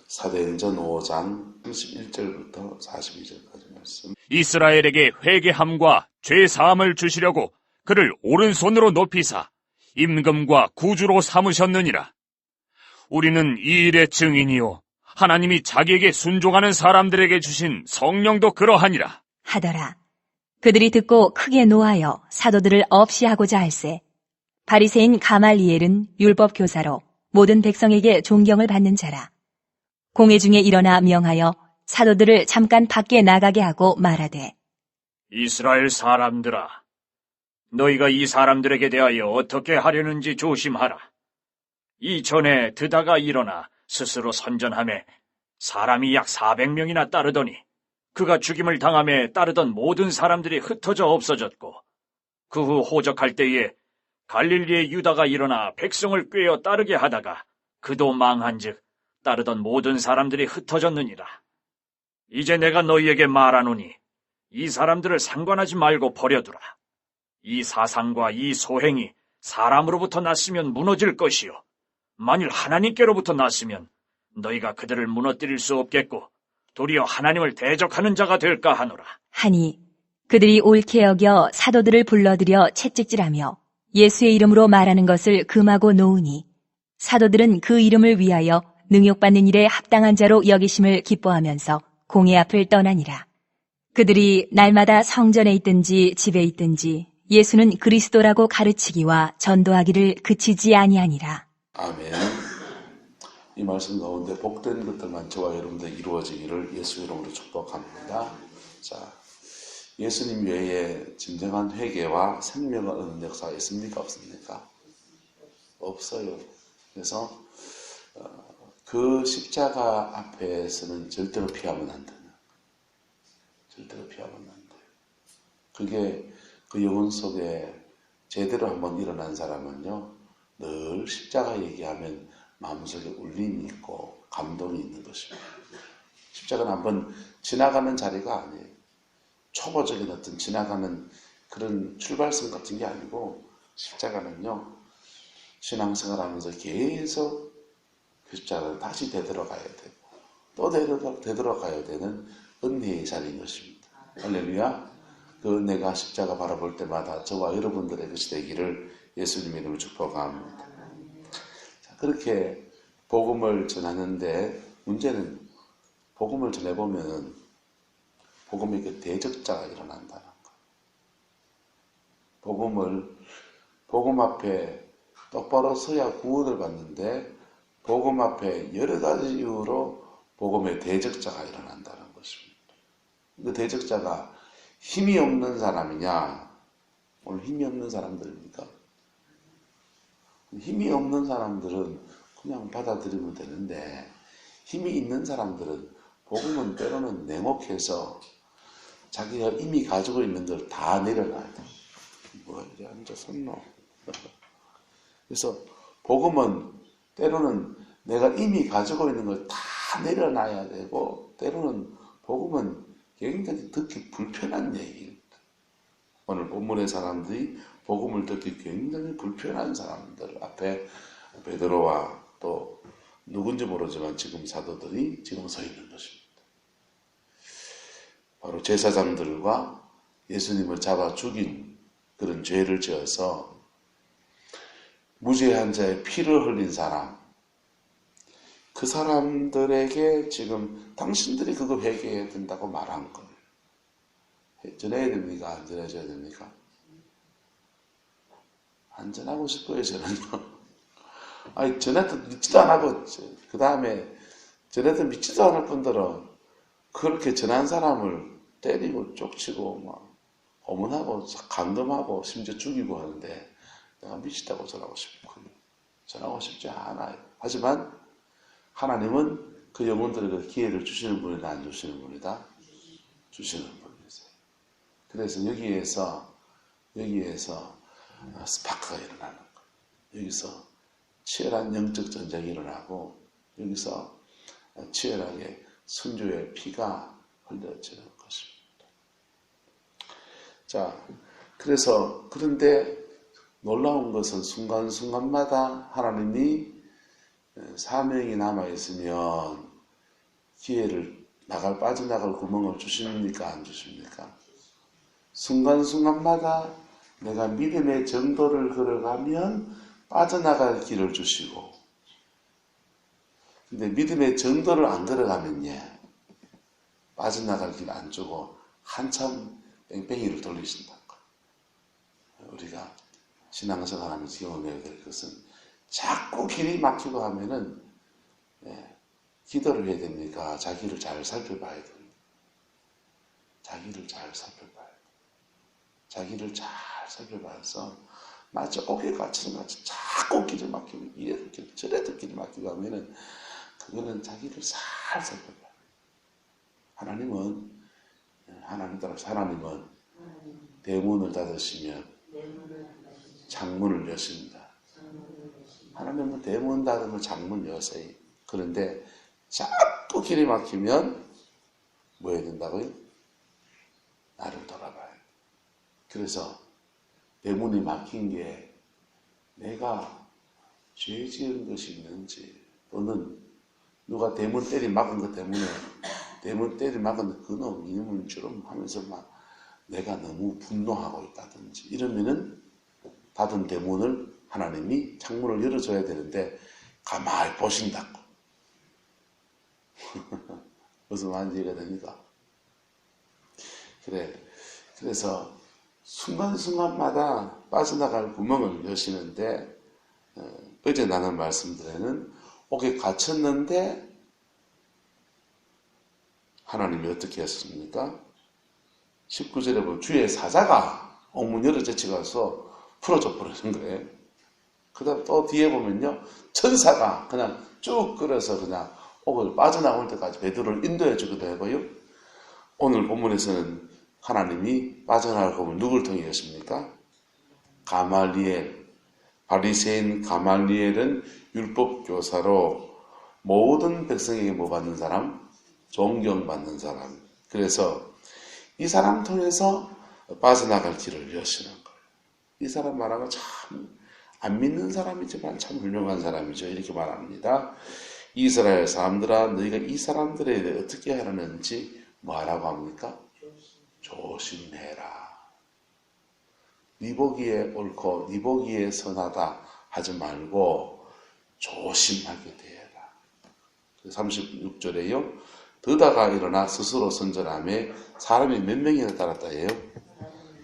사도행전 5장 31절부터 42절까지 말씀. 이스라엘에게 회개함과 죄 사함을 주시려고 그를 오른손으로 높이사 임금과 구주로 삼으셨느니라. 우리는 이 일의 증인이요 하나님이 자기에게 순종하는 사람들에게 주신 성령도 그러하니라 하더라. 그들이 듣고 크게 노하여 사도들을 없이 하고자 할세. 바리새인 가말리엘은 율법 교사로 모든 백성에게 존경을 받는 자라. 공회 중에 일어나 명하여 사도들을 잠깐 밖에 나가게 하고 말하되, 이스라엘 사람들아, 너희가 이 사람들에게 대하여 어떻게 하려는지 조심하라. 이전에 드다가 일어나 스스로 선전하며 사람이 약 400명이나 따르더니 그가 죽임을 당함에 따르던 모든 사람들이 흩어져 없어졌고, 그 후 호적할 때에 갈릴리의 유다가 일어나 백성을 꾀어 따르게 하다가 그도 망한즉 따르던 모든 사람들이 흩어졌느니라. 이제 내가 너희에게 말하노니 이 사람들을 상관하지 말고 버려두라. 이 사상과 이 소행이 사람으로부터 났으면 무너질 것이요 만일 하나님께로부터 났으면 너희가 그들을 무너뜨릴 수 없겠고 도리어 하나님을 대적하는 자가 될까 하노라. 하니 그들이 옳게 여겨 사도들을 불러들여 채찍질하며 예수의 이름으로 말하는 것을 금하고 놓으니 사도들은 그 이름을 위하여 능욕받는 일에 합당한 자로 여기심을 기뻐하면서 공회 앞을 떠나니라. 그들이 날마다 성전에 있든지 집에 있든지 예수는 그리스도라고 가르치기와 전도하기를 그치지 아니하니라. 아멘. 이 말씀 가운데 복된 것들만 저와 여러분들 이루어지기를 예수 이름으로 축복합니다. 자, 예수님 외에 진정한 회개와 생명을 얻는 역사가 있습니까? 없습니까? 없어요. 그래서 그 십자가 앞에서는 절대로 피하면 안 돼요. 절대로 피하면 안 돼요. 그게 그 영혼 속에 제대로 한번 일어난 사람은요, 늘 십자가 얘기하면 마음속에 울림이 있고 감동이 있는 것입니다. 십자가는 한번 지나가는 자리가 아니에요. 초보적인 어떤 지나가는 그런 출발선 같은 게 아니고 십자가는요, 신앙생활 하면서 계속 그 십자가를 다시 되돌아가야 되고 또 되돌아가야 되는 은혜의 자리인 것입니다. 할렐루야. 그 은혜가 십자가 바라볼 때마다 저와 여러분들의 것이 되기를 예수님 이름으로 축복합니다. 자, 그렇게 복음을 전하는데 문제는 복음을 전해보면 복음의 그 대적자가 일어난다는 거. 복음 앞에 똑바로 서야 구원을 받는데 복음 앞에 여러 가지 이유로 복음의 대적자가 일어난다는 것입니다. 그 대적자가 힘이 없는 사람이냐? 오늘 힘이 없는 사람들입니까? 힘이 없는 사람들은 그냥 받아들이면 되는데 힘이 있는 사람들은 복음은 때로는 냉혹해서 자기가 이미 가지고 있는 걸 다 내려놔야 돼. 뭐 이래 앉아섰노? 그래서 복음은 때로는 내가 이미 가지고 있는 걸 다 내려놔야 되고 때로는 복음은 굉장히 듣기 불편한 얘기입니다. 오늘 본문의 사람들이 복음을 듣기 굉장히 불편한 사람들 앞에 베드로와 또 누군지 모르지만 지금 사도들이 지금 서 있는 것입니다. 바로 제사장들과 예수님을 잡아 죽인 그런 죄를 지어서 무죄한 자의 피를 흘린 사람, 그 사람들에게 지금 당신들이 그거 회개해야 된다고 말한 거예요. 전해야 됩니까? 안 전해줘야 됩니까? 안 전하고 싶어요, 저는요. 아니, 전해도 믿지도 안 하고, 그 다음에 전해도 믿지도 않을 뿐더러 그렇게 전한 사람을 때리고 쪽치고 막 고문하고 감금하고 심지어 죽이고 하는데 내가 미치다고 전하고 싶거든요. 전하고 싶지 않아요. 하지만 하나님은 그 영혼들에게 기회를 주시는 분이다, 안 주시는 분이다? 주시는 분이세요. 그래서 여기에서 스파크가 일어나는 거예요. 여기서 치열한 영적 전쟁이 일어나고 여기서 치열하게 순교의 피가 흘려지는 것입니다. 자, 그런데 놀라운 것은 순간순간마다 하나님이 사명이 남아있으면 기회를 빠져나갈 구멍을 주십니까? 안 주십니까? 순간순간마다 내가 믿음의 정도를 걸어가면 빠져나갈 길을 주시고, 근데 믿음의 정도를 안 걸어가면 빠져나갈 길 안 주고 한참 뺑뺑이를 돌리신다고. 우리가 신앙생활 하면서 경험해야 될 것은 자꾸 길이 막히고 하면은 기도를 해야 됩니까? 자기를 잘 살펴봐야 됩니다. 자기를 잘 살펴봐야 돼요. 자기를 잘 살펴봐서 마치 오개같이 자꾸 길이 막히고 이래도 길 저래도 길이 막히고 하면은 그거는 자기를 잘 살펴봐요. 하나님은 대문을 닫으시면 창문을 여십니다. 하나님은 대문 닫으면 창문 여세요. 그런데 자꾸 길이 막히면 뭐 해야 된다고요? 나를 돌아봐요. 그래서 대문이 막힌 게 내가 죄 지은 것이 있는지, 또는 누가 대문 막은 것 때문에 대문 막은 그놈 이놈을 주름 하면서 막 내가 너무 분노하고 있다든지 이러면은 닫은 대문을 하나님이 창문을 열어줘야 되는데 가만히 보신다고. 무슨 말인지 이해가 됩니까? 그래서 순간순간마다 빠져나갈 구멍을 여시는데, 어제 나눈 말씀들에는 옥에 갇혔는데 하나님이 어떻게 했습니까? 19절에 보면 주의 사자가 옥문 열어 제치가서 풀어줘 버리는 거예요. 그 다음 또 뒤에 보면요, 천사가 그냥 쭉 끌어서 그냥 옥을 빠져나올 때까지 베드로를 인도해 주기도 하고요. 오늘 본문에서는 하나님이 빠져나갈 구멍을 누굴 통해 여십니까? 가말리엘, 바리새인 가말리엘은 율법 교사로 모든 백성에게 뭐 받는 사람? 존경받는 사람. 그래서 이 사람 통해서 빠져나갈 길을 여시는 거예요. 이 사람 말하면 참 안 믿는 사람이지만 참 훌륭한 사람이죠. 이렇게 말합니다. 이스라엘 사람들아, 너희가 이 사람들에 대해 어떻게 하려는지 뭐하라고 합니까? 조심해라. 네 보기에 옳고 네 보기에 선하다 하지 말고 조심하게 되어라. 36절에요. 더다가 일어나 스스로 선전하며 사람이 몇 명이나 따랐다 해요?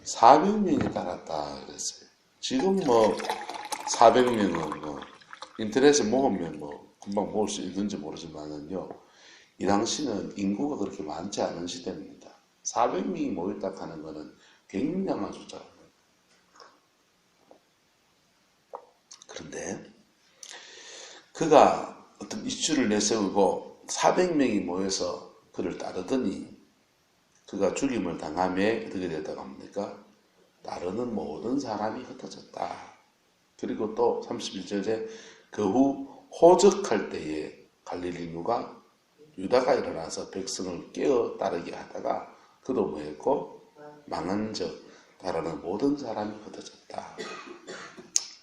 400명이 따랐다 그랬어요. 지금 400명은 인터넷에 모으면 금방 모을 수 있는지 모르지만은요, 이 당시는 인구가 그렇게 많지 않은 시대입니다. 400명이 모였다 하는 것은 굉장한 숫자입니다. 그런데 그가 어떤 이슈를 내세우고 400명이 모여서 그를 따르더니 그가 죽임을 당하며 어떻게 됐다고 합니까? 따르는 모든 사람이 흩어졌다. 그리고 또 31절에 그 후 호적할 때에 갈릴리 누가 유다가 일어나서 백성을 깨어 따르게 하다가 그도 뭐했고 망한 적 따르는 모든 사람이 흩어졌다.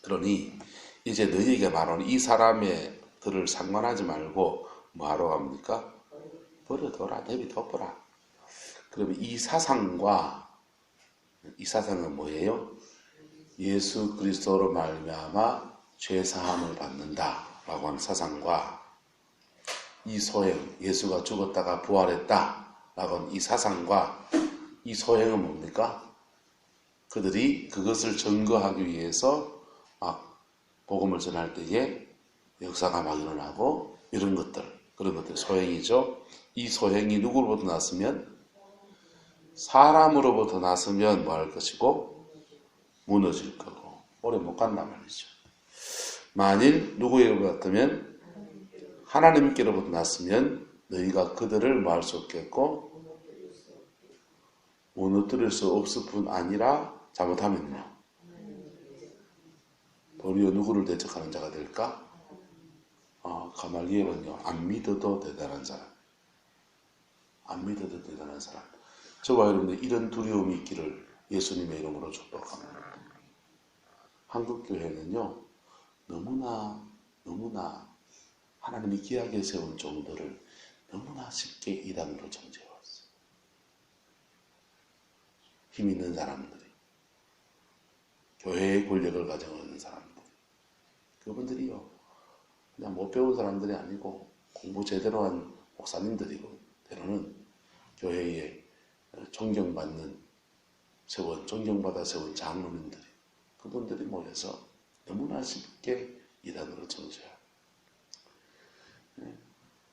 그러니 이제 너희에게 말하는 이 사람의 들을 상관하지 말고 뭐하러 갑니까? 버려둬라, 내비둬보라. 그러면 이 사상은 뭐예요? 예수 그리스도로 말미암아 죄 사함을 받는다라고 하는 사상과 이 소행, 예수가 죽었다가 부활했다라고 하는 이 사상과 이 소행은 뭡니까? 그들이 그것을 증거하기 위해서 막 복음을 전할 때에 역사가 막 일어나고 이런 그런 것들 소행이죠. 이 소행이 누구로부터 났으면? 사람으로부터 났으면 뭐 할 것이고 무너질 거고 오래 못 간단 말이죠. 만일 누구에게로부터 났다면 하나님께로부터 났으면 너희가 그들을 뭐 할 수 없겠고 무너뜨릴 수 없을 뿐 아니라 잘못하면요, 도리어 누구를 대적하는 자가 될까? 가말리엘은요, 안 믿어도 대단한 사람. 안 믿어도 대단한 사람. 저와 여러분들 이런 두려움이 있기를 예수님의 이름으로 축복합니다. 한국교회는요, 너무나 하나님이 귀하게 세운 종들을 너무나 쉽게 이단으로 정죄해왔어요. 힘 있는 사람들이, 교회의 권력을 가지고 있는 사람들, 그분들이요, 그냥 못 배운 사람들이 아니고 공부 제대로 한 목사님들이고, 때로는 교회에 존경받아 세운 장로님들이, 그분들이 모여서 너무나 쉽게 이단으로 정죄해요.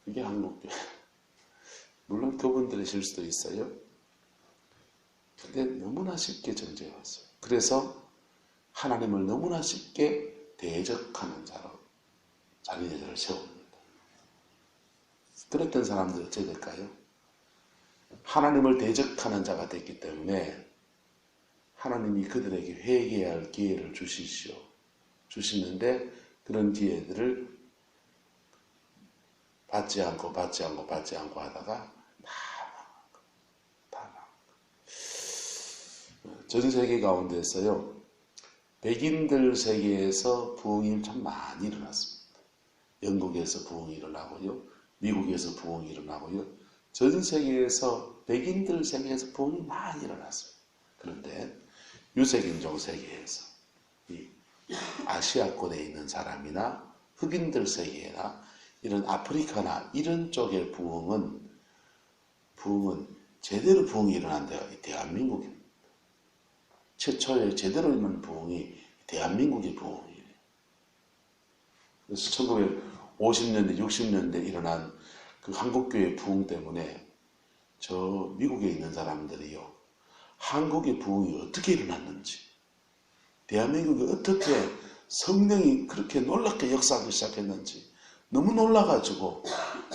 그게 한국교회. 물론 그분들의 실수도 있어요. 근데 너무나 쉽게 정죄해왔어요. 그래서 하나님을 너무나 쉽게 대적하는 자로 자기네들을 세웁니다. 그랬던 사람들이 어떻게 될까요? 하나님을 대적하는 자가 됐기 때문에 하나님이 그들에게 회개해야 할 기회를 주시는데 그런 기회들을 받지 않고 하다가 다 전 세계 가운데서요, 백인들 세계에서 부흥이 참 많이 일어났습니다. 영국에서 부흥이 일어나고요, 미국에서 부흥이 일어나고요, 전 세계에서 백인들 세계에서 부흥이 많이 일어났습니다. 그런데 유색인종 세계에서, 이 아시아권에 있는 사람이나 흑인들 세계나 이런 아프리카나 이런 쪽의 부흥은 제대로 부흥이 일어난 데가 대한민국입니다. 최초의 제대로 있는 부흥이 대한민국의 부흥이에요. 그래서 1950년대, 60년대 일어난 그 한국교회 부흥 때문에 저 미국에 있는 사람들이요, 한국의 부흥이 어떻게 일어났는지, 대한민국이 어떻게 성령이 그렇게 놀랍게 역사하기 시작했는지 너무 놀라가지고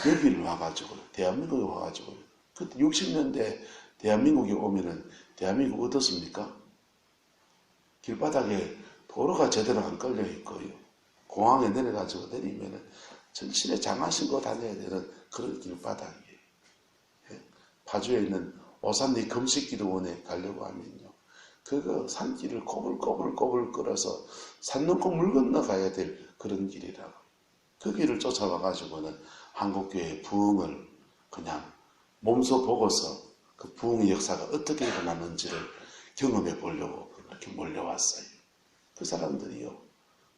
여기를 와가지고, 대한민국에 와가지고, 그때 60년대 대한민국에 오면은 대한민국 어떻습니까? 길바닥에 도로가 제대로 안 걸려 있고요, 공항에 내려가지고 내리면은 전신에 장화 신고 다녀야 되는 그런 길바닥이에요. 파주에 있는 오산리 금식기도원에 가려고 하면요, 그거 산길을 꼬불꼬불 끌어서 산 넘고 물 건너 가야 될 그런 길이라고. 그 길을 쫓아와가지고는 한국교회의 부흥을 그냥 몸소 보고서 그 부흥의 역사가 어떻게 일어나는지를 경험해 보려고 그렇게 몰려왔어요. 그 사람들이요,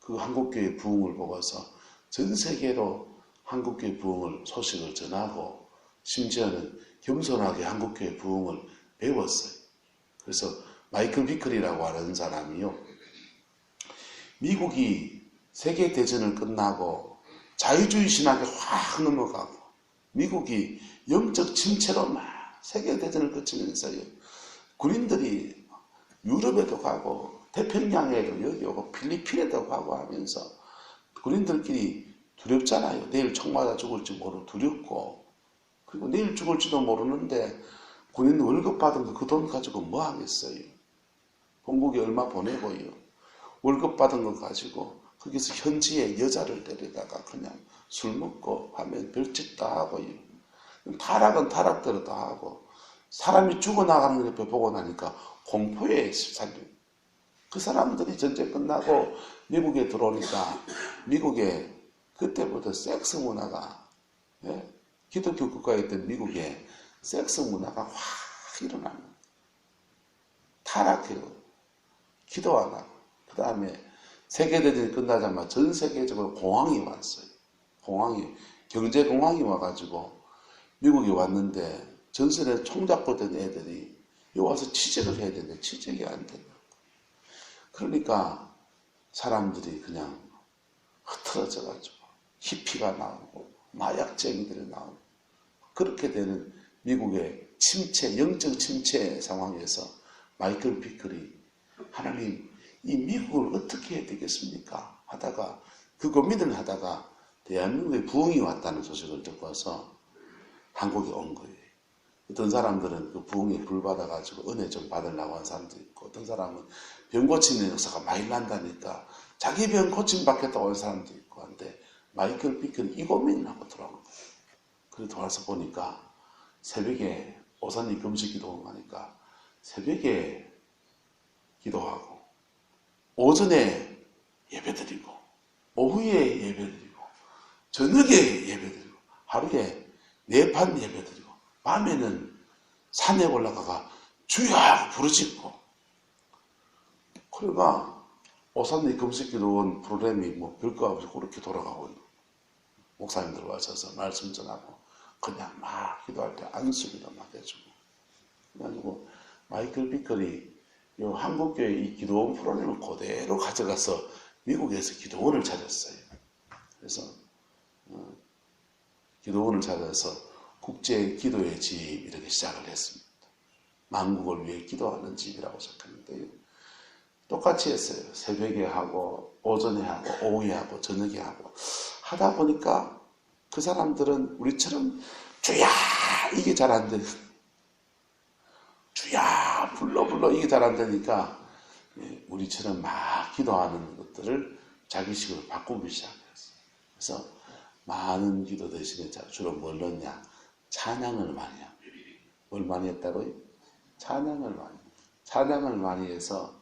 그 한국교회 부흥을 보고서 전 세계로 한국교회 부흥을 소식을 전하고, 심지어는 겸손하게 한국교회 부흥을 배웠어요. 그래서 마이클 비클이라고 하는 사람이요, 미국이 세계대전을 끝나고 자유주의 신학에 확 넘어가고, 미국이 영적 침체로 막 세계대전을 거치면서요, 군인들이 유럽에도 가고 태평양에도 여기 오고 필리핀에도 가고 하면서 군인들끼리 두렵잖아요. 내일 총 맞아 죽을지 모르고 두렵고, 그리고 내일 죽을지도 모르는데 군인 월급 받은 그 돈 가지고 뭐 하겠어요? 본국에 얼마 보내고요, 월급 받은 거 가지고 거기서 현지에 여자를 데려다가 그냥 술 먹고 하면 별짓 다 하고요, 타락은 타락대로 다 하고, 사람이 죽어나가는 걸 옆에 보고 나니까 공포에 살려. 그 사람들이 전쟁 끝나고 미국에 들어오니까 미국에 그때부터 섹스 문화가, 기독교 국가에 있던 미국에 섹스 문화가 확 일어나는, 타락해요. 기도 안 하고. 그 다음에 세계대전이 끝나자마자 전 세계적으로 공황이 왔어요. 경제공황이 와가지고 미국에 왔는데, 전선에 총 잡고 된 애들이 여기 와서 취직을 해야 되는데 취직이 안 된다. 그러니까 사람들이 그냥 흐트러져가지고 히피가 나오고 마약쟁이들이 나오고, 그렇게 되는 미국의 침체, 영적 침체 상황에서 마이클 비클이 하나님, 이 미국을 어떻게 해야 되겠습니까? 하다가 그 고민을 하다가 대한민국에 부흥이 왔다는 소식을 듣고 와서 한국에 온 거예요. 어떤 사람들은 그 부흥에 불받아가지고 은혜 좀 받으려고 한 사람도 있고, 어떤 사람은 병 고치는 역사가 많이 난다니까 자기 병 고침 받겠다고 온 사람도 있고 한데, 마이클 비클이 이 고민을 하고 들어온 거예요. 그래서 돌아서 보니까 새벽에 오산리 금식 기도원 가니까 새벽에 기도하고, 오전에 예배드리고, 오후에 예배드리고, 저녁에 예배드리고, 하루에 내판 예배드리고 밤에는 산에 올라가가 주여 하고 부르짖고 그러니까 오산리 금식기도원 프로그램이 뭐 별거 없이 그렇게 돌아가고 목사님들 와셔서 말씀 전하고 그냥 막 기도할 때 안수기도 막 해주고 그래가지고 마이클 비컬이 요 한국교회 이 기도원 프로그램을 그대로 가져가서 미국에서 기도원을 차렸어요. 그래서 기도원을 찾아서 국제 기도의 집 이렇게 시작을 했습니다. 만국을 위해 기도하는 집이라고 시작했는데 똑같이 했어요. 새벽에 하고 오전에 하고 오후에 하고 저녁에 하고 하다 보니까 그 사람들은 우리처럼 주야 이게 잘 안 돼. 주야 불러 이게 잘 안 되니까 우리처럼 막 기도하는 것들을 자기식으로 바꾸기 시작했어요. 그래서 많은 기도 대신에 주로 뭘 넣냐? 찬양을 많이 합니다. 뭘 많이 했다고요? 찬양을 많이 해서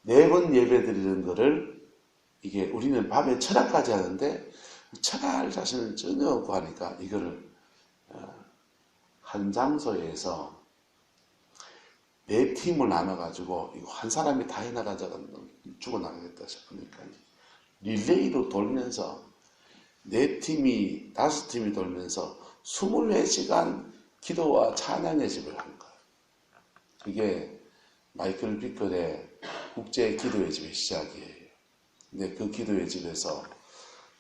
4번 예배 드리는 거를 이게 우리는 밤에 철학까지 하는데 철학할 자신은 전혀 없고 하니까 이거를 한 장소에서 4팀을 나눠가지고 이거 한 사람이 다 해나가자가 죽어나가겠다 싶으니까 릴레이로 돌면서 4팀이 5팀이 돌면서 24시간 기도와 찬양의 집을 한 거예요. 그게 마이클 비컬의 국제 기도의 집의 시작이에요. 근데 그 기도의 집에서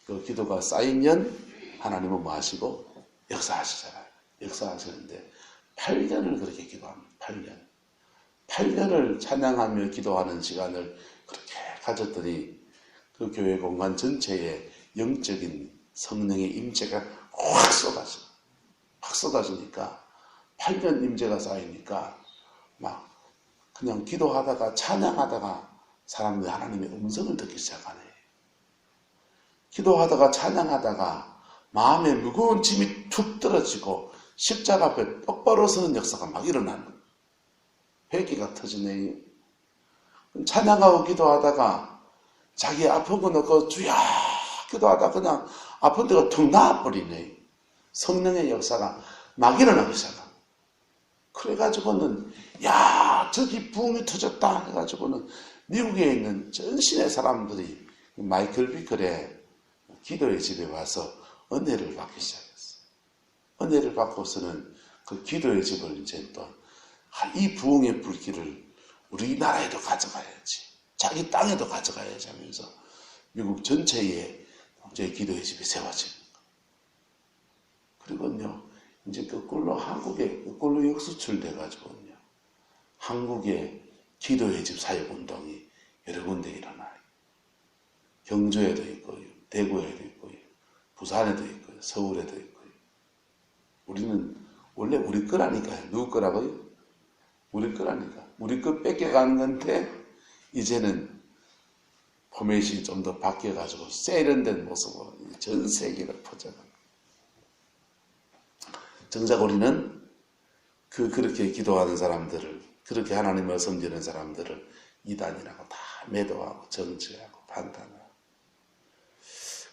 그 기도가 쌓이면 하나님은 뭐 하시고 역사하시잖아요. 역사하시는데 8년을 그렇게 기도합니다. 8년을 찬양하며 기도하는 시간을 그렇게 가졌더니 그 교회 공간 전체에 영적인 성령의 임재가 확 쏟아지니까 8년 임재가 쌓이니까 막 그냥 기도하다가 찬양하다가 사람들이 하나님의 음성을 듣기 시작하네. 기도하다가 찬양하다가 마음에 무거운 짐이 툭 떨어지고 십자가 앞에 똑바로 서는 역사가 막 일어나는 거예요. 회개가 터지네. 찬양하고 기도하다가 자기 아픈 거 넣고 주야 기도하다 그냥 아픈 데가 툭 나아버리네. 성령의 역사가 막 일어나기 시작합니다. 그래가지고는 야 저기 부흥이 터졌다 해가지고는 미국에 있는 전신의 사람들이 마이클 비컬의 기도의 집에 와서 은혜를 받기 시작했어요. 은혜를 받고서는 그 기도의 집을 이제 또 이 부흥의 불길을 우리나라에도 가져가야지, 자기 땅에도 가져가야지 하면서 미국 전체에 국제 기도의 집이 세워집니다. 그리고요 이제 거꾸로 한국에 거꾸로 역수출돼가지고요 한국의 기도의 집 사역 운동이 여러 군데 일어나요. 경주에도 있고요, 대구에도 있고요, 부산에도 있고요, 서울에도 있고요. 우리는 원래 우리 거라니까요. 누구 거라고요? 우리 거라니까. 우리 거 뺏겨가는 건데 이제는 포맷이 좀 더 바뀌어가지고 세련된 모습으로 전 세계를 퍼져갑니다. 정작 우리는 그렇게 기도하는 사람들을, 그렇게 하나님을 섬기는 사람들을 이단이라고 다 매도하고 정죄하고 판단하고.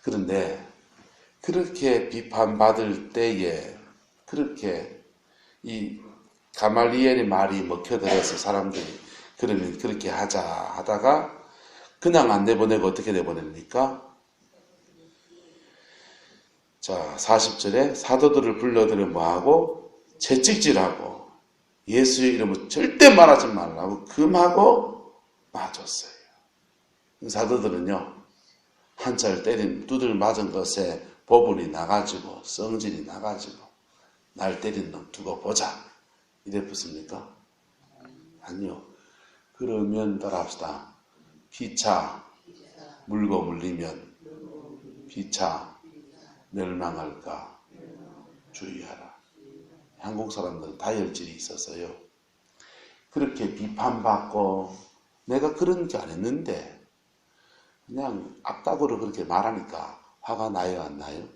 그런데 그렇게 비판받을 때에 그렇게 이 가말리엘의 말이 먹혀들어서 사람들이 그러면 그렇게 하자 하다가 그냥 안 내보내고 어떻게 내보냅니까? 자, 40절에 사도들을 불러들여 뭐하고 채찍질하고 예수의 이름을 절대 말하지 말라고 금하고 놔줬어요. 사도들은요 한 차를 때린 두들 맞은 것에 법운이 나가지고 성질이 나가지고 날 때린 놈 두고 보자 이랬습니까? 아니요. 그러면 따라합시다. 피차 물고 물리면 피차 멸망할까 주의하라. 한국 사람들은 다혈질이 있어서요. 그렇게 비판받고 내가 그런 게 안 했는데 그냥 악답으로 그렇게 말하니까 화가 나요, 안 나요?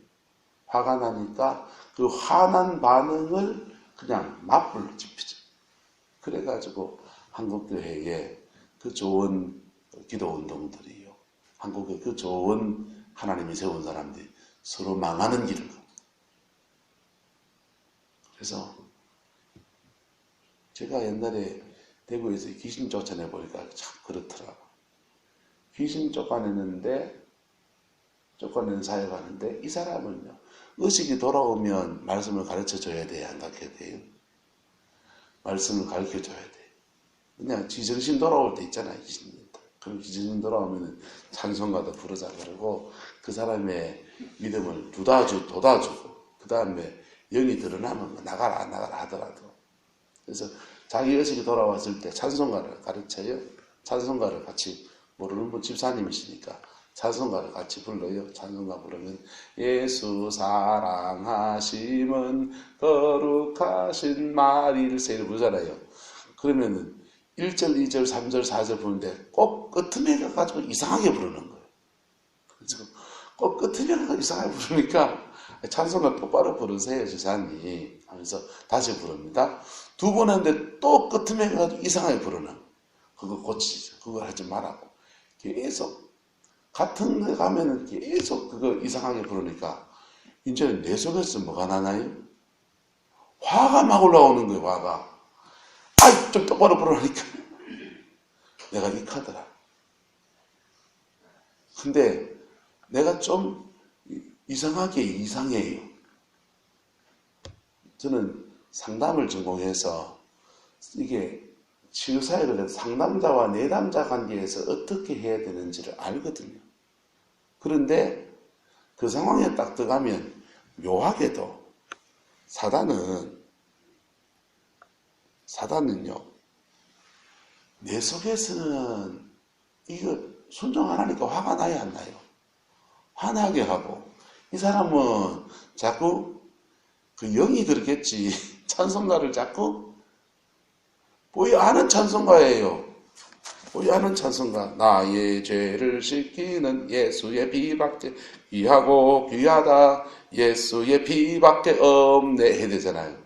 화가 나니까 그 화난 반응을 그냥 맞불로 짚히죠. 그래가지고 한국교회에 그 좋은 기도운동들이요. 한국의 그 좋은 하나님이 세운 사람들이 서로 망하는 길을 갑니다. 그래서 제가 옛날에 대구에서 귀신 쫓아내 보니까 참 그렇더라고. 귀신 쫓아내는 사역 하는데 이 사람은요, 의식이 돌아오면 말씀을 가르쳐 줘야 돼요, 안 가르쳐야 돼요? 말씀을 가르쳐 줘야 돼요. 그냥 지정신 돌아올 때 있잖아요, 귀신들. 그럼 지정신 돌아오면 찬송가도 부르자 그러고 그 사람의 믿음을 돋아주고 그 다음에 영이 드러나면 나가라 하더라도. 그래서 자기 의식이 돌아왔을 때 찬송가를 가르쳐요. 찬송가를 같이 모르는 분 집사님이시니까 찬송가를 같이 불러요. 찬송가 부르면 예수 사랑하심은 거룩하신 마릴세를 부르잖아요. 그러면은 1절, 2절, 3절, 4절 부르는데 꼭 끝음에 가가지고 이상하게 부르는 거예요. 그래서 꼭 끝음에 가서 이상하게 부르니까 찬송가 똑바로 부르세요, 지사님 하면서 다시 부릅니다. 두 번 했는데 또 끝음에 가가지고 이상하게 부르는 그거 고치죠. 그걸 하지 말라고. 계속 같은 데 가면은 계속 그거 이상하게 부르니까 이제 내 속에서 뭐가 나나요? 화가 막 올라오는 거예요. 화가. 아이 좀 똑바로 부르니까 내가 익하더라. 근데 내가 좀 이상하게 이상해요. 저는 상담을 전공해서 이게 치유사역을 해서 상담자와 내담자 관계에서 어떻게 해야 되는지를 알거든요. 그런데 그 상황에 딱 들어가면 묘하게도 사단은요, 내 속에서는 이거 순종 안 하니까 화가 나야 안 나요? 화나게 하고, 이 사람은 자꾸 그 영이 그렇겠지. 찬송가를 자꾸 보이하는 찬송가예요. 보이하는 찬송가. 나의 죄를 씻기는 예수의 피밖에 귀하고 귀하다. 예수의 피밖에 없네 해야 되잖아요.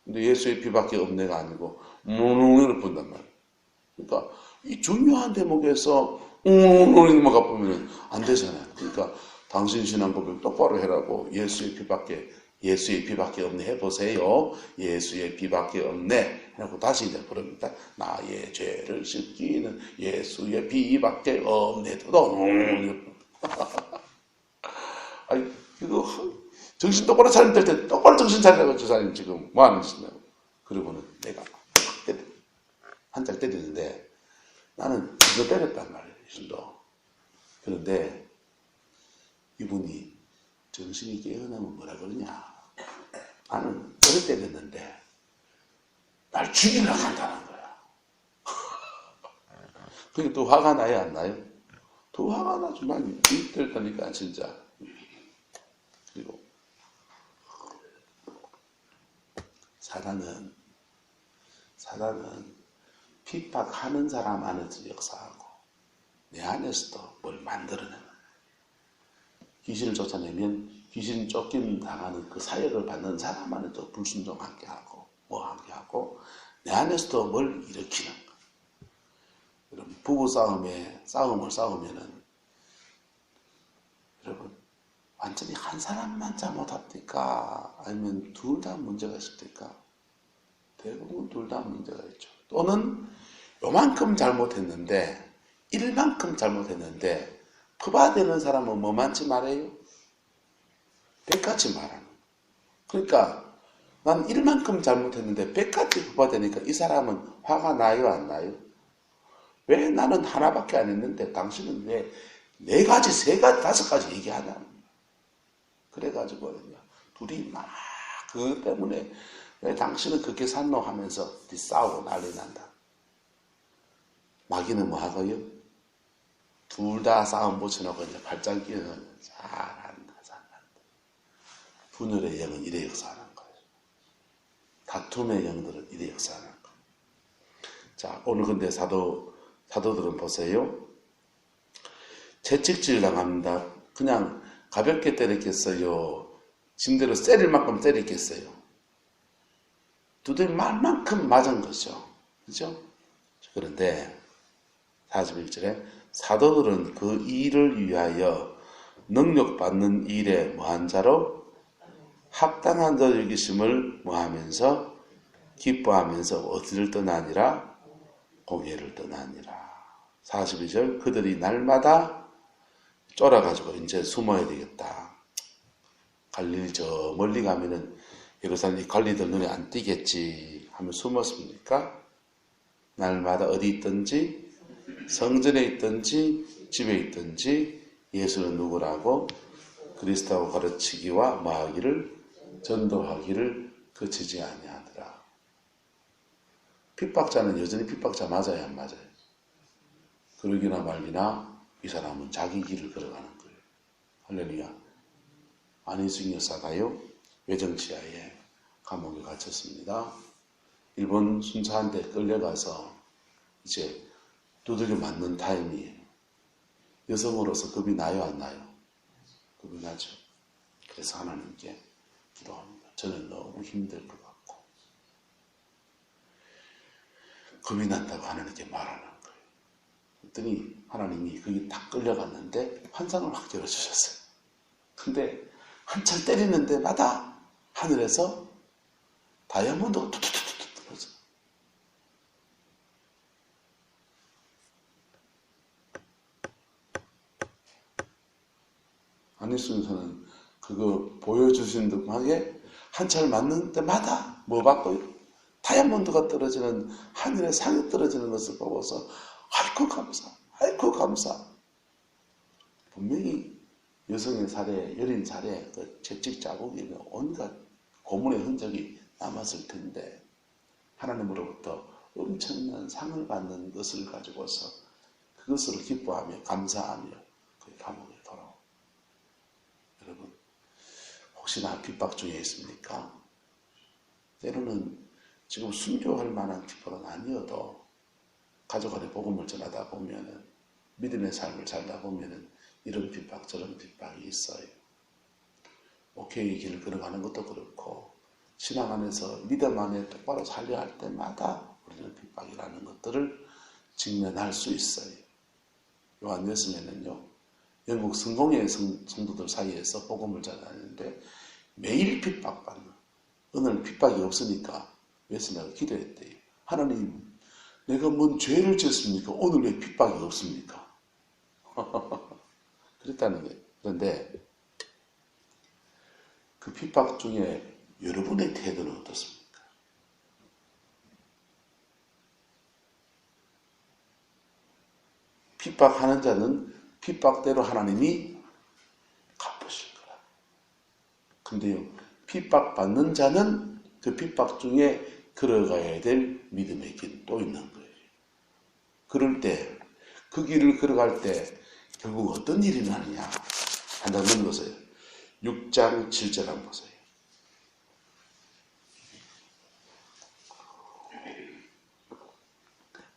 근데 예수의 피밖에 없네가 아니고 웅웅을 본단 말이에요. 그러니까 이 중요한 대목에서 웅웅을 가보면 안 되잖아요. 그러니까 당신 신앙 고백 똑바로 해라고. 예수의 피밖에 없네 해보세요. 예수의 피밖에 없네 하고 다시 이제 부릅니다. 나의 죄를 씻기는 예수의 피밖에 없네. 아니 이거 정신 똑바로 차리면 될 때 똑바로 정신 차리라고 주사님 지금 뭐 하는 짓이냐고. 그리고는 내가 한 달 때리는데 나는 이거 때렸단 말이에요. 신도. 그런데 이분이 정신이 깨어나면 뭐라 그러냐. 나는 어릴 때 됐는데 날 죽이려고 한다는 거야. 그게 또 화가 나요, 안 나요? 또 화가 나죠. 난 이때다니까 진짜. 그리고 사단은 핍박하는 사람 안에서 역사하고 내 안에서도 뭘 만들어내는 거야. 귀신을 쫓아내면 귀신 쫓김 당하는 그 사역을 받는 사람 안에도 불순종하게 하고 뭐하게 하고 내 안에서도 뭘 일으키는 거야. 여러분 부부싸움을 싸우면은 여러분 완전히 한 사람만 잘못합니까? 아니면 둘 다 문제가 있습니까? 대부분 둘 다 문제가 있죠. 또는 요만큼 잘못했는데 1만큼 잘못했는데 부바되는 사람은 뭐만치 말해요? 100가지 말하는. 그러니까 난 1만큼 잘못했는데 100가지 부바되니까 이 사람은 화가 나요, 안 나요? 왜 나는 하나밖에 안 했는데 당신은 왜 4가지, 3가지, 5가지 얘기하냐? 그래가지고 둘이 막 그것 때문에 왜 당신은 그렇게 산노 하면서 싸우고 난리 난다. 마귀는 뭐 하고요? 둘 다 싸움 붙여놓고 이제 발장 끼는 잘한다. 분열의 영은 이래 역사하는 거예요. 다툼의 영들은 이래 역사하는 거예요. 자, 오늘 근데 사도들은 보세요. 채찍질 당합니다. 그냥 가볍게 때렸겠어요? 징대로 때릴 만큼 때렸겠어요? 두들 말만큼 맞은 거죠. 그죠? 그런데 41절에 사도들은 그 일을 위하여 능력받는 일에 뭐한 자로? 합당한 자 여기심을 뭐하면서 기뻐하면서 어디를 떠나니라? 공회를 떠나니라. 42절 그들이 날마다 쫄아가지고 이제 숨어야 되겠다. 갈릴리 저 멀리 가면은 예루살렘 관리들 눈에 안 띄겠지 하면 숨었습니까? 날마다 어디 있든지 성전에 있든지 집에 있든지 예수는 누구라고 그리스도라고 가르치기와 뭐하기를 전도하기를 그치지 아니하더라. 핍박자는 여전히 핍박자 맞아요, 안 맞아요? 그러기나 말기나 이 사람은 자기 길을 걸어가는 거예요. 할렐루야. 안희승 여사가요 외정치하에 감옥에 갇혔습니다. 일본 순사한테 끌려가서 이제 두들겨 맞는 타임이에요. 여성으로서 겁이 나요, 안 나요? 겁이 나죠. 그래서 하나님께 기도합니다. 저는 너무 힘들 것 같고 겁이 난다고 하나님께 말하는 거예요. 그랬더니 하나님이 거기 딱 끌려갔는데 환상을 확 열어주셨어요. 근데 한참 때리는 데마다 하늘에서 다이아몬드가 툭툭툭툭 떨어져. 안희순서는 그거 보여주신 듯하게 한참 맞는 때마다 뭐 받고요? 다이아몬드가 떨어지는 하늘에 상이 떨어지는 것을 보고서 아이고 감사, 아이고 감사. 분명히 여성의 살에, 여린 살에 그 채찍 자국이나 온갖 고문의 흔적이 남았을 텐데 하나님으로부터 엄청난 상을 받는 것을 가지고서 그것을 기뻐하며 감사하며 그 감옥에 돌아옵니다. 여러분 혹시나 핍박 중에 있습니까? 때로는 지금 순교할 만한 핍박은 아니어도 가족 안에 복음을 전하다 보면은 믿음의 삶을 살다 보면은 이런 핍박 저런 핍박이 있어요. 오케이 길을 걸어가는 것도 그렇고 신앙 안에서 믿음 안에 똑바로 살려야 할 때마다 우리는 핍박이라는 것들을 직면할 수 있어요. 요한예수에는요 영국 성공회 성도들 사이에서 복음을 전하는데 매일 핍박받는 오늘 핍박이 없으니까 예수님이 기도했대요. 하나님 내가 뭔 죄를 지었습니까? 오늘 왜 핍박이 없습니까? 그랬다는 거예요. 그런데 그 핍박 중에 여러분의 태도는 어떻습니까? 핍박하는 자는 핍박대로 하나님이 갚으실 거라. 근데요, 핍박받는 자는 그 핍박 중에 걸어가야 될 믿음의 길 또 있는 거예요. 그럴 때, 그 길을 걸어갈 때 결국 어떤 일이 나느냐 한번 보세요. 6장 7절 한번 보세요.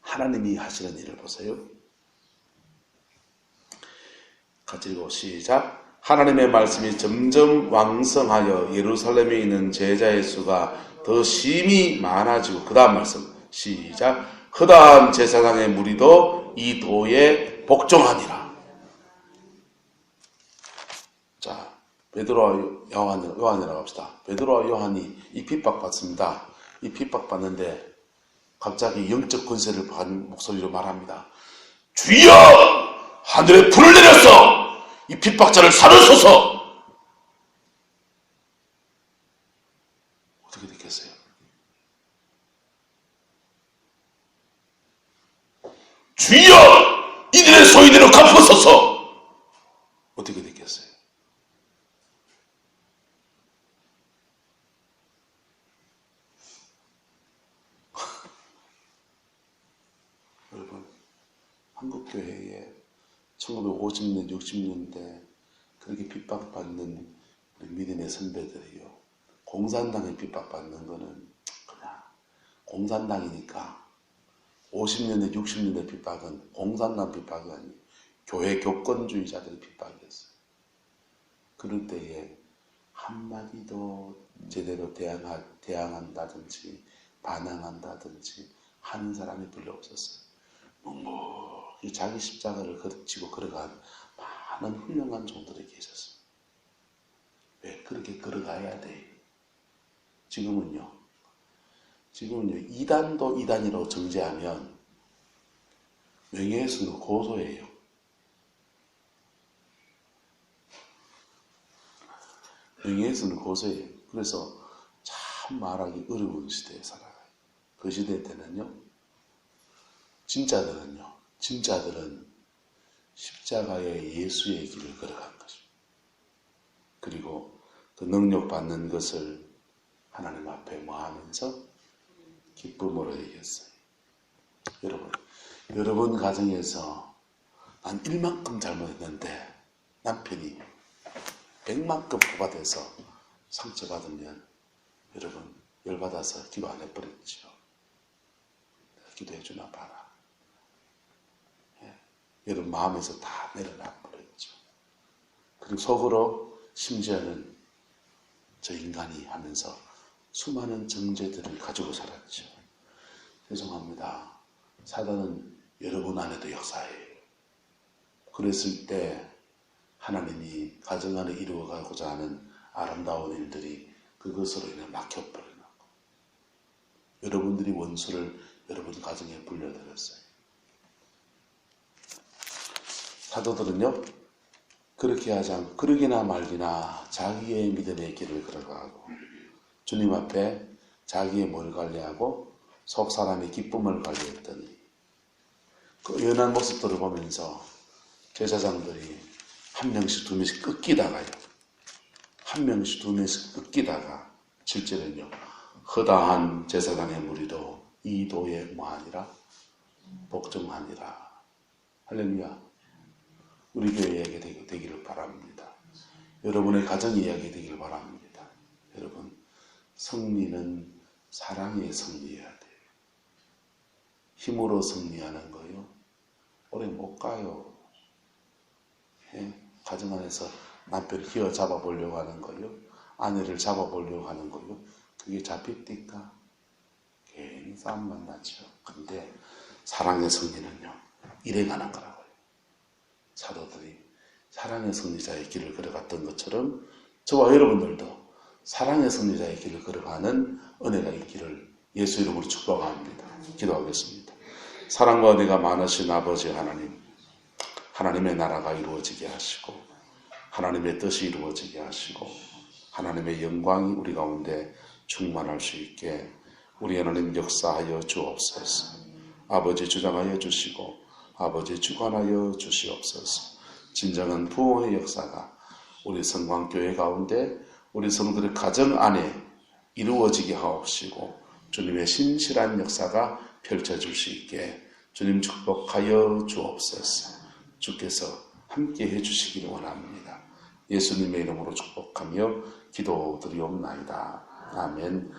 하나님이 하시는 일을 보세요. 같이 읽어 시작. 하나님의 말씀이 점점 왕성하여 예루살렘에 있는 제자의 수가 더 심히 많아지고 그 다음 말씀 시작. 허다한 제사장의 무리도 이 도에 복종하니라. 자, 베드로와 요한이라고 합시다. 베드로와 요한이 이 핍박받습니다. 이 핍박받는데 갑자기 영적 권세를 받은 목소리로 말합니다. 주여! 하늘에 불을 내려서 이 핍박자를 사르소서! 어떻게 됐겠어요? 주여! 이들의 소인으로 갚으소서! 어떻게 됐겠어요? 여러분, 한국교회에 1950년, 60년대 그렇게 핍박받는 우리 믿음의 선배들이요. 공산당에 핍박받는 거는 그냥 공산당이니까 50년대, 60년대 핍박은 공산당 핍박이 아니에요. 교회 교권주의자들의 핍박이었어요. 그럴 때에 한마디도 제대로 대항한다든지 반항한다든지 하는 사람이 별로 없었어요. 묵묵히 자기 십자가를 지고 걸어간 많은 훌륭한 종들이 계셨습니다. 왜? 그렇게 걸어가야 돼. 지금은요. 2단도 2단이라고 정죄하면 명예훼손으로 고소해요. 명예훼손으로 고소해요. 그래서 참 말하기 어려운 시대에 살아가요. 그 시대 때는요. 진짜들은 십자가의 예수의 길을 걸어간 것입니다. 그리고 그 능력받는 것을 하나님 앞에 뭐하면서 기쁨으로 얘기했어요. 여러분 가정에서 난 1만큼 잘못했는데 남편이 100만큼 뽑아대서 상처받으면 여러분 열받아서 기도 안 해버렸죠. 기도해 주나 봐라. 여러분 마음에서 다 내려놔 버렸죠. 그리고 속으로 심지어는 저 인간이 하면서 수많은 정죄들을 가지고 살았죠. 죄송합니다. 사단은 여러분 안에도 역사해요. 그랬을 때 하나님이 가정 안에 이루어가고자 하는 아름다운 일들이 그것으로 인해 막혀버리는 거. 여러분들이 원수를 여러분 가정에 불려들였어요. 사도들은요, 그렇게 하지 않고 그러기나 말기나 자기의 믿음의 길을 걸어가고 주님 앞에 자기의 뭘 관리하고 속 사람의 기쁨을 관리했더니 그 연한 모습들을 보면서 제사장들이 한 명씩 두 명씩 꺾이다가요. 한 명씩 두 명씩 꺾이다가 실제는요. 허다한 제사장의 무리도 이도에 뭐하니라? 복종하니라. 할렐루야. 우리 교회 이야기 되기를 바랍니다. 여러분의 가정 이야기 되기를 바랍니다. 여러분, 승리는 사랑에 승리해야 돼요. 힘으로 승리하는 거요. 오래 못 가요. 가정 안에서 남편을 휘어잡아 보려고 하는 거요. 아내를 잡아보려고 하는 거요. 그게 잡힙니까? 괜히 싸움만 나죠. 근데 사랑의 승리는요. 일해가는 거라고요. 사도들이 사랑의 승리자의 길을 걸어갔던 것처럼 저와 여러분들도 사랑의 승리자의 길을 걸어가는 은혜가 있기를 예수 이름으로 축복합니다. 기도하겠습니다. 사랑과 은혜가 많으신 아버지 하나님, 하나님의 나라가 이루어지게 하시고 하나님의 뜻이 이루어지게 하시고 하나님의 영광이 우리 가운데 충만할 수 있게 우리 하나님 역사하여 주옵소서. 아버지 주장하여 주시고 아버지 주관하여 주시옵소서. 진정한 부흥의 역사가 우리 성광교회 가운데 우리 성도들의 가정 안에 이루어지게 하옵시고 주님의 신실한 역사가 펼쳐질 수 있게 주님 축복하여 주옵소서. 주께서 함께 해주시기를 원합니다. 예수님의 이름으로 축복하며 기도드리옵나이다. 아멘.